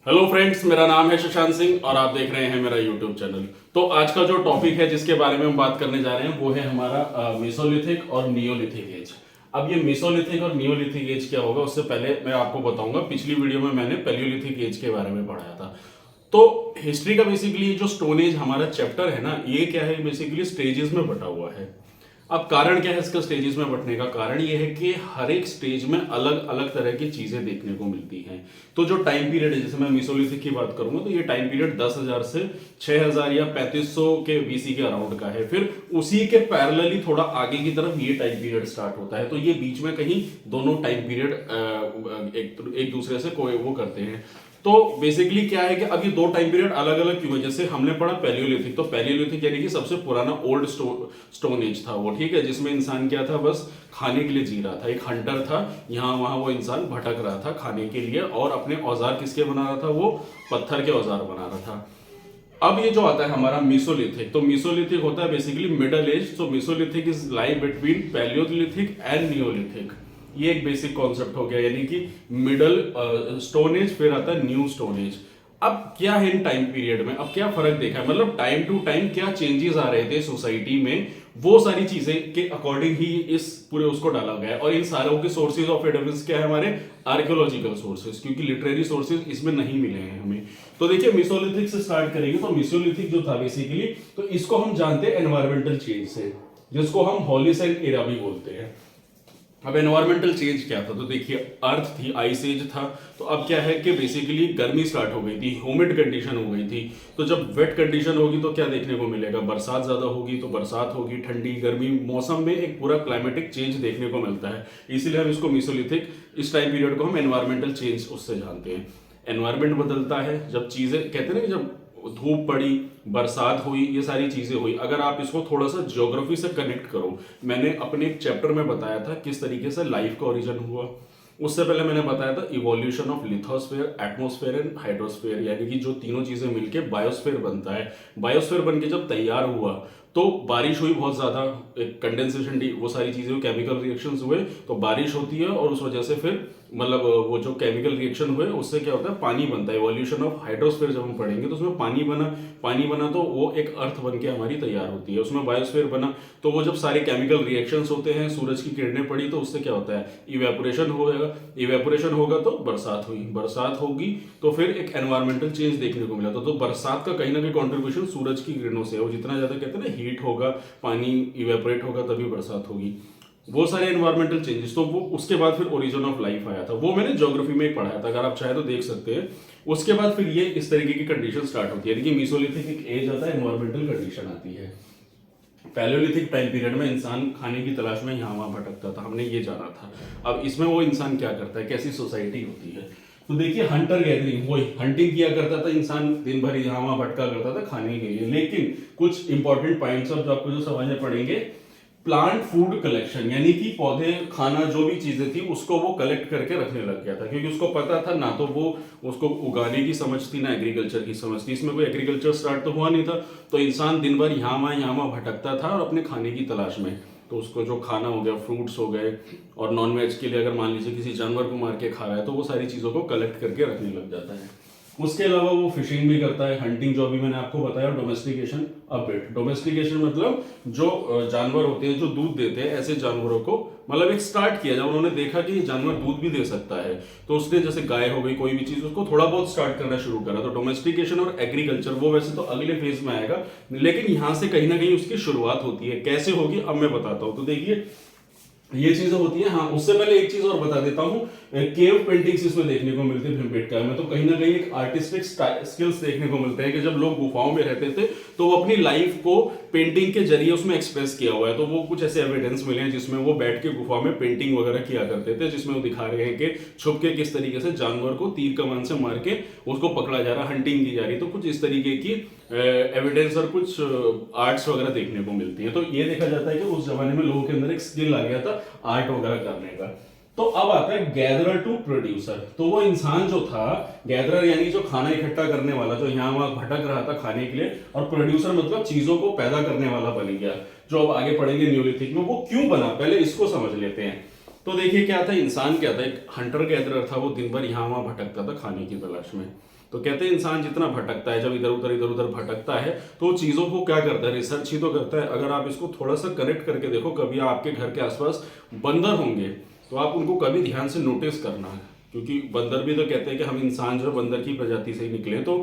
Hello friends, मेरा नाम है शशांक सिंह और आप देख रहे हैं मेरा यूट्यूब चैनल। तो आज का जो टॉपिक है जिसके बारे में हम बात करने जा रहे हैं वो है हमारा मेसोलिथिक और नियोलिथिक एज। अब ये मेसोलिथिक और नियोलिथिक एज क्या होगा उससे पहले मैं आपको बताऊंगा। पिछली वीडियो में मैंने पैलियोलिथिक एज के बारे में पढ़ाया था। तो हिस्ट्री का बेसिकली जो स्टोन एज हमारा चैप्टर है ना, ये क्या है, बेसिकली स्टेजेस में बटा हुआ है। अब कारण क्या है इसका स्टेजेस में बंटने का? कारण ये है कि हर एक स्टेज में अलग अलग तरह की चीजें देखने को मिलती हैं। तो जो टाइम पीरियड है, जैसे मैं मेसोलिथिक की बात करूंगा तो ये टाइम पीरियड 10,000 से 6,000 या 3500 के बीसी के अराउंड का है। फिर उसी के पैरेलली थोड़ा आगे की तरफ ये टाइम पीरियड स्टार्ट होता है। तो ये बीच में कहीं दोनों टाइम पीरियड एक दूसरे से कोई वो करते हैं। तो बेसिकली क्या है कि अब ये दो टाइम पीरियड अलग अलग क्यों है? जैसे हमने पढ़ा पैलियोलिथिक, तो पैलियोलिथिक यानी कि सबसे पुराना ओल्ड स्टोन एज था वो, ठीक है, जिसमें इंसान क्या था, बस खाने के लिए जी रहा था। एक हंटर था, यहाँ वहां वो इंसान भटक रहा था खाने के लिए, और अपने औजार किसके बना रहा था? वो पत्थर के औजार बना रहा था। अब ये जो आता है हमारा मेसोलिथिक, तो मेसोलिथिक होता है बेसिकली मिडल एज। तो Mesolithic is lie between Palaeolithic and Neolithic. ये एक बेसिक कॉन्सेप्ट हो गया, यानी कि मिडल स्टोन एज, फिर आता है न्यू स्टोन एज। अब क्या है इन टाइम पीरियड में, अब क्या फर्क देखा है, मतलब टाइम टू टाइम क्या चेंजेस आ रहे थे सोसाइटी में, वो सारी चीजें के अकॉर्डिंग ही इस पूरे उसको डाला गया है। और इन सारों के सोर्सेज ऑफ एविडेंस क्या है? हमारे आर्कियोलॉजिकल सोर्सेज, क्योंकि लिटरेरी सोर्सेज इसमें नहीं मिले हैं हमें। तो देखिए मेसोलिथिक से स्टार्ट करेंगे। तो मेसोलिथिक जो था बेसिकली, तो इसको हम जानते हैं एनवायरमेंटल चेंज से, जिसको हम होलिसेन एरा भी बोलते हैं। अब एनवायरमेंटल चेंज क्या था? तो देखिए अर्थ थी, आइस एज था। तो अब क्या है कि बेसिकली गर्मी स्टार्ट हो गई थी, ह्यूमिड कंडीशन हो गई थी। तो जब वेट कंडीशन होगी तो क्या देखने को मिलेगा? बरसात ज्यादा होगी तो बरसात होगी, ठंडी गर्मी, मौसम में एक पूरा क्लाइमेटिक चेंज देखने को मिलता है। इसीलिए हम इसको मेसोलिथिक, इस टाइम पीरियड को हम एनवायरमेंटल चेंज उससे जानते हैं। एनवायरमेंट बदलता है जब चीजें, कहते हैं ना कि जब धूप पड़ी, बरसात हुई, ये सारी चीजें हुई। अगर आप इसको थोड़ा सा ज्योग्राफी से कनेक्ट करो, मैंने अपने एक चैप्टर में बताया था किस तरीके से लाइफ का ओरिजिन हुआ। उससे पहले मैंने बताया था evolution of lithosphere, atmosphere and hydrosphere, यानी कि जो तीनों चीजें मिलकर बायोस्फेयर बनता है। बायोस्फेयर बन के जब तैयार हुआ तो बारिश हुई बहुत ज्यादा, कंडेंसेशन, वो सारी चीजें, केमिकल रिएक्शंस हुए तो बारिश होती है, और उस वजह से फिर मतलब वो जो केमिकल रिएक्शन हुए उससे क्या होता है? पानी बनता है। इवोल्यूशन ऑफ हाइड्रोस्फेयर जब हम पढ़ेंगे तो उसमें पानी बना, पानी बना तो वो एक अर्थ बन के हमारी तैयार होती है। उसमें बायोस्फीयर बना तो वो जब सारे केमिकल रिएक्शंस होते हैं, सूरज की किरणें पड़ी तो उससे क्या होता है? इवेपोरेशन होगा। इवेपोरेशन होगा तो बरसात हुई, बरसात होगी तो फिर एक एनवायरमेंटल चेंज देखने को मिला। तो बरसात का कहीं ना कहीं कॉन्ट्रीब्यूशन सूरज की किरणों से है। वो जितना ज्यादा कहते हैं ना हीट होगा, पानी इवेपोरेट होगा, तभी बरसात होगी। वो सारे एनवायरमेंटल चेंजेस। तो वो उसके बाद फिर ओरिजिन ऑफ लाइफ आया था, वो मैंने ज्योग्राफी में ही पढ़ाया था, अगर आप चाहे तो देख सकते हैं। उसके बाद फिर ये इस तरीके की कंडीशन स्टार्ट होती है, यानी कि मेसोलिथिक एक एज आता है, एनवायरमेंटल कंडीशन आती है। पैलियोलिथिक टाइम पीरियड में इंसान खाने की तलाश में यहाँ वहां भटकता था, हमने ये जाना था। अब इसमें वो इंसान क्या करता है, कैसी सोसाइटी होती है? तो देखिए हंटर गैदरिंग, वही हंटिंग किया करता था इंसान, दिन भर यहाँ वहां भटका करता था खाने के लिए। लेकिन कुछ इंपॉर्टेंट पॉइंट्स जो आपको जो समझने पड़ेंगे, प्लांट फूड कलेक्शन, यानी कि पौधे, खाना, जो भी चीजें थी उसको वो कलेक्ट करके रखने लग गया था, क्योंकि उसको पता था ना तो वो उसको उगाने की समझ थी ना एग्रीकल्चर की समझ थी। इसमें कोई एग्रीकल्चर स्टार्ट तो हुआ नहीं था, तो इंसान दिन भर यहाँ वहां भटकता था और अपने खाने की तलाश में। तो उसको जो खाना हो गया, फ्रूट्स हो गए, और नॉन वेज के लिए अगर मान लीजिए किसी जानवर को मार के खा रहा है तो वो सारी चीजों को कलेक्ट करके रखने लग जाता है। उसके अलावा वो फिशिंग भी करता है, हंटिंग जो अभी मैंने आपको बताया, डोमेस्टिकेशन। अब डोमेस्टिकेशन मतलब जो जानवर होते हैं जो दूध देते हैं, ऐसे जानवरों को मतलब एक स्टार्ट किया जब उन्होंने देखा कि ये जानवर दूध भी दे सकता है, तो उसने जैसे गाय हो गई, कोई भी चीज, उसको थोड़ा बहुत स्टार्ट करना शुरू करा। तो डोमेस्टिकेशन और एग्रीकल्चर वो वैसे तो अगले फेज में आएगा, लेकिन यहां से कहीं ना कहीं उसकी शुरुआत होती है। कैसे होगी अब मैं बताता हूं। तो देखिए ये चीजें होती है। हाँ, उससे पहले एक चीज और बता देता हूँ, केव पेंटिंग्स इसमें देखने को मिलते हैं भीमबेटका में। तो कहीं ना कहीं एक आर्टिस्टिक स्किल्स देखने को मिलते हैं कि जब लोग गुफाओं में रहते थे तो वो अपनी लाइफ को पेंटिंग के जरिए उसमें एक्सप्रेस किया हुआ है। तो वो कुछ ऐसे एविडेंस मिले हैं जिसमें वो बैठ के गुफा में पेंटिंग वगैरह किया करते थे, जिसमें वो दिखा रहे हैं कि छुप के किस तरीके से जानवर को तीर कमान से मार के उसको पकड़ा जा रहा, हंटिंग की जा रही। तो कुछ इस तरीके की एविडेंस और कुछ आर्ट्स वगैरह देखने को मिलती है। तो ये देखा जाता है कि उस जमाने में लोगों के अंदर एक स्किल आ गया था आर्ट वगैरह करने का। तो अब आता है गैदरर टू प्रोड्यूसर। तो वो इंसान जो था, गैदरर यानी जो खाना इकट्ठा करने वाला, जो यहाँ वहां भटक रहा था खाने के लिए, और प्रोड्यूसर मतलब चीजों को पैदा करने वाला बन गया, जो अब आगे पढ़ेंगे न्यूलिथिक में। वो क्यों बना, पहले इसको समझ लेते हैं। तो देखिए क्या था, इंसान क्या था, एक हंटर गैदरर था, वो दिन भर यहाँ वहाँ भटकता था खाने की तलाश में। तो कहते हैं इंसान जितना भटकता है, जब इधर उधर भटकता है तो चीज़ों को क्या करता है, रिसर्च ही तो करता है। अगर आप इसको थोड़ा सा कनेक्ट करके देखो, कभी आपके घर के आसपास बंदर होंगे तो आप उनको कभी ध्यान से नोटिस करना है, क्योंकि बंदर भी तो कहते हैं कि हम इंसान जो है बंदर की प्रजाति से ही निकले। तो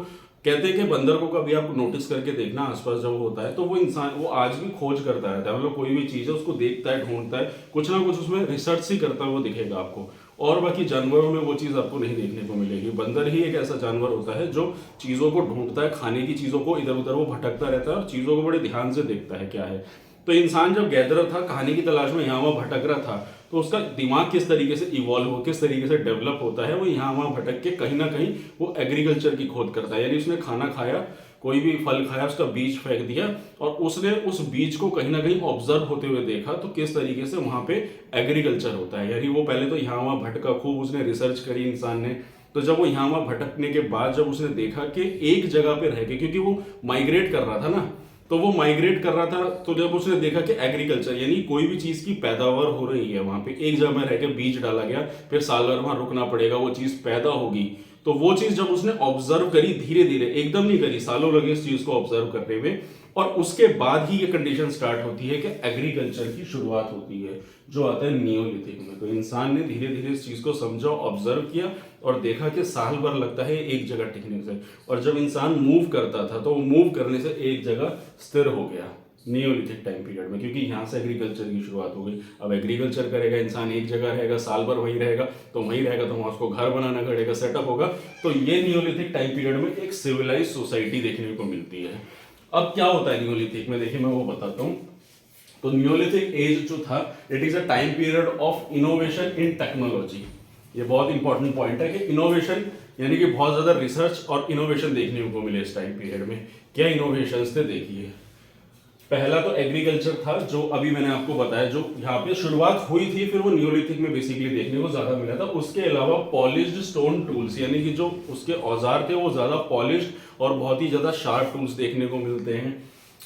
कहते हैं कि बंदर को कभी आप नोटिस करके देखना आसपास जब वो होता है, तो वो इंसान वो आज भी खोज करता रहता है, मतलब कोई भी चीज़ है उसको देखता है, ढूंढता है, कुछ ना कुछ उसमें रिसर्च ही करता है, वो दिखेगा आपको। और बाकी जानवरों में वो चीज़ आपको नहीं देखने को मिलेगी। बंदर ही एक ऐसा जानवर होता है जो चीज़ों को ढूंढता है, खाने की चीज़ों को, इधर उधर वो भटकता रहता है और चीज़ों को बड़े ध्यान से देखता है क्या है। तो इंसान जब गैदरर था, खाने की तलाश में यहाँ वहाँ भटक रहा था, तो उसका दिमाग किस तरीके से इवॉल्व हो, किस तरीके से डेवलप होता है, वो यहाँ वहाँ भटक के कहीं ना कहीं वो एग्रीकल्चर की खोज करता है। यानी उसने खाना खाया, कोई भी फल खाया, उसका बीज फेंक दिया और उसने उस बीज को कहीं ना कहीं ऑब्जर्व होते हुए देखा, तो किस तरीके से वहां पे एग्रीकल्चर होता है। यानी वो पहले तो यहाँ वहाँ भटका, खूब उसने रिसर्च करी इंसान ने। तो जब वो यहाँ वहाँ भटकने के बाद जब उसने देखा कि एक जगह पे रह के, क्योंकि वो माइग्रेट कर रहा था ना, तो वो माइग्रेट कर रहा था, तो जब उसने देखा कि एग्रीकल्चर यानी कोई भी चीज की पैदावार हो रही है वहां पे, एक जगह में रह के बीज डाला गया, फिर साल भर वहां रुकना पड़ेगा, वो चीज पैदा होगी। तो वो चीज जब उसने ऑब्जर्व करी, धीरे धीरे, एकदम नहीं करी, सालों लगे इस चीज को ऑब्जर्व करने में, और उसके बाद ही ये कंडीशन स्टार्ट होती है कि एग्रीकल्चर की शुरुआत होती है, जो आता है नियोलिथिक में। तो इंसान ने धीरे धीरे इस चीज को समझा, ऑब्जर्व किया और देखा कि साल भर लगता है एक जगह टिकने से, और जब इंसान मूव करता था तो वो मूव करने से एक जगह स्थिर हो गया नियोलिथिक टाइम पीरियड में, क्योंकि यहाँ से एग्रीकल्चर की शुरुआत हो गई। अब एग्रीकल्चर करेगा इंसान, एक जगह रहेगा, साल भर वहीं रहेगा, तो वहीं रहेगा तो वहाँ उसको घर बनाना पड़ेगा, सेटअप होगा। तो ये नियोलिथिक टाइम पीरियड में एक सिविलाइज सोसाइटी देखने को मिलती है। अब क्या होता है नियोलिथिक में, देखिए मैं वो बताता हूँ। तो नियोलिथिक एज जो था, it is a time period of innovation in technology. ये बहुत इंपॉर्टेंट पॉइंट है कि इनोवेशन यानी कि बहुत ज्यादा रिसर्च और इनोवेशन देखने को मिले इस टाइम पीरियड में। क्या इनोवेशंस थे, देखिए। पहला तो एग्रीकल्चर था, जो अभी मैंने आपको बताया, जो यहाँ पे शुरुआत हुई थी, फिर वो नियोलिथिक में बेसिकली देखने को ज्यादा मिला था। उसके अलावा पॉलिश्ड स्टोन टूल्स, यानी कि जो उसके औजार थे वो ज्यादा पॉलिश्ड और बहुत ही ज्यादा शार्प टूल्स देखने को मिलते हैं।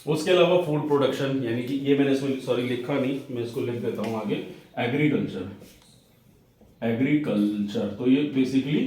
उसके अलावा फूड प्रोडक्शन, यानी कि ये मैंने इसमें सॉरी लिखा नहीं, मैं इसको लिख देता हूँ आगे, एग्रीकल्चर। तो ये बेसिकली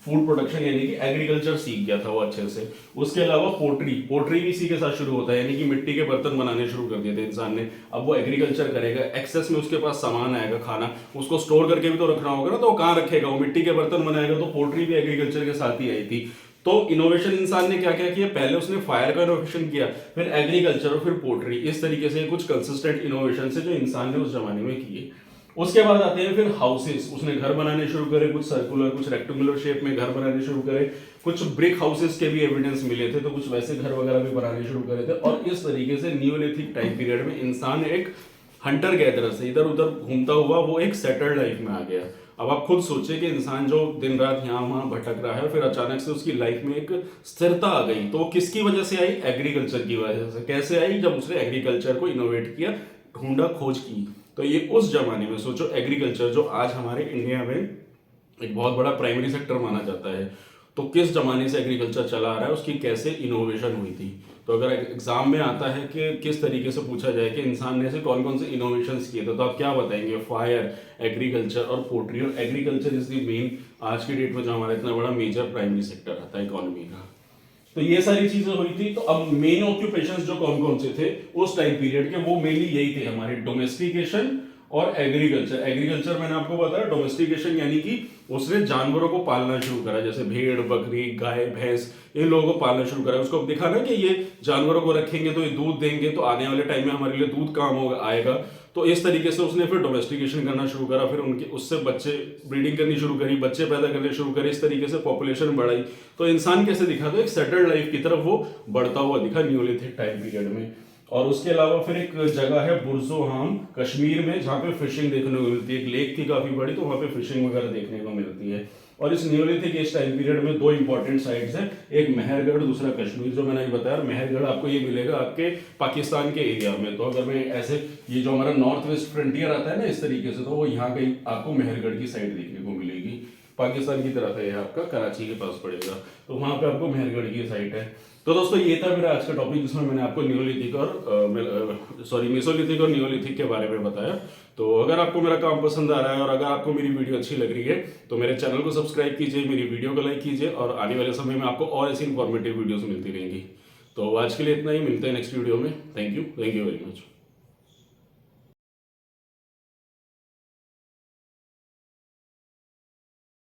फूड प्रोडक्शन यानी कि एग्रीकल्चर सीख गया था वो अच्छे से। उसके अलावा पोट्री भी इसी के साथ शुरू होता है, यानी कि मिट्टी के बर्तन बनाने शुरू कर दिए थे इंसान ने। अब वो एग्रीकल्चर करेगा, एक्सेस में उसके पास सामान आएगा, खाना, उसको स्टोर करके भी तो रखना होगा ना, तो वो कहाँ रखेगा, वो मिट्टी के बर्तन बनाएगा। तो पोट्री भी एग्रीकल्चर के साथ ही आई थी। तो इनोवेशन इंसान ने क्या क्या किया, पहले उसने फायर का इनोवेशन किया, फिर एग्रीकल्चर और फिर पोट्री। इस तरीके से कुछ कंसिस्टेंट इनोवेशन से जो इंसान ने उस जमाने में किए। उसके बाद आते हैं फिर हाउसेस, उसने घर बनाने शुरू करे, कुछ सर्कुलर कुछ रेक्टेंगुलर शेप में घर बनाने शुरू करे। कुछ ब्रिक हाउसेस के भी एविडेंस मिले थे, तो कुछ वैसे घर वगैरह भी बनाने शुरू करे थे। और इस तरीके से नियोलिथिक टाइम पीरियड में इंसान एक हंटर गैदरर से इधर उधर घूमता हुआ वो एक सेटल्ड लाइफ में आ गया। अब आप खुद सोचिए कि इंसान जो दिन रात यहाँ वहां भटक रहा है, फिर अचानक से उसकी लाइफ में एक स्थिरता आ गई, तो वो किसकी वजह से आई, एग्रीकल्चर की वजह से। कैसे आई, जब उसने एग्रीकल्चर को इनोवेट किया, ढूंढा, खोज की। तो ये उस जमाने में सोचो, एग्रीकल्चर जो आज हमारे इंडिया में एक बहुत बड़ा प्राइमरी सेक्टर माना जाता है, तो किस जमाने से एग्रीकल्चर चला आ रहा है, उसकी कैसे इनोवेशन हुई थी। तो अगर एग्जाम में आता है कि किस तरीके से पूछा जाए कि इंसान ने से कौन कौन से इनोवेशंस किए थे, तो आप क्या बताएंगे, फायर, एग्रीकल्चर और पोल्ट्री। और एग्रीकल्चर इज द मेन आज की डेट में जो हमारा इतना बड़ा मेजर प्राइमरी सेक्टर रहता है इकोनॉमी का। तो ये सारी चीजें हुई थी। तो अब मेन ऑक्यूपेशंस जो कौन कौन से थे उस टाइम पीरियड के, वो मेनली यही थे हमारे, डोमेस्टिकेशन और एग्रीकल्चर। एग्रीकल्चर मैंने आपको बताया, डोमेस्टिकेशन यानी कि उसने जानवरों को पालना शुरू करा, जैसे भेड़, बकरी, गाय, भैंस, इन लोगों को पालना शुरू करा। उसको देखा ना कि ये जानवरों को रखेंगे तो ये दूध देंगे, तो आने वाले टाइम में हमारे लिए दूध काम होगा, आएगा। तो इस तरीके से उसने फिर डोमेस्टिकेशन करना शुरू करा, फिर उनके उससे बच्चे ब्रीडिंग करनी शुरू करी, बच्चे पैदा करने शुरू करे, इस तरीके से पॉपुलेशन बढ़ाई। तो इंसान कैसे दिखा, तो एक सेटल्ड लाइफ की तरफ वो बढ़ता हुआ दिखा नियोलिथिक टाइम पीरियड में। और उसके अलावा फिर एक जगह है बुर्जोहाम कश्मीर में, जहाँ पे फिशिंग देखने को मिलती है। एक लेक थी काफी बड़ी, तो वहाँ पे फिशिंग वगैरह देखने को मिलती है। और इस नियोलिथिक इस टाइम पीरियड में दो इंपॉर्टेंट साइट्स हैं, एक मेहरगढ़, दूसरा कश्मीर, जो मैंने बताया। मेहरगढ़ आपको ये मिलेगा आपके पाकिस्तान के एरिया में। तो अगर मैं ऐसे, ये जो हमारा नॉर्थ वेस्ट फ्रंटियर आता है ना इस तरीके से, तो वो यहाँ कहीं आपको मेहरगढ़ की साइड देखने को मिलेगी। पाकिस्तान की तरफ है, आपका कराची के पास पड़ेगा, तो वहां पे आपको मेहरगढ़ की साइट है। तो दोस्तों ये था मेरा आज का टॉपिक, जिसमें मैंने आपको नियोलिथिक और मेसोलिथिक और नियोलिथिक के बारे में बताया। तो अगर आपको मेरा काम पसंद आ रहा है और अगर आपको मेरी वीडियो अच्छी लग रही है तो मेरे चैनल को सब्सक्राइब कीजिए, मेरी वीडियो को लाइक कीजिए और आने वाले समय में आपको और ऐसी इंफॉर्मेटिव वीडियोस मिलती रहेंगी। तो आज के लिए इतना ही, मिलते हैं नेक्स्ट वीडियो में। Thank you very much.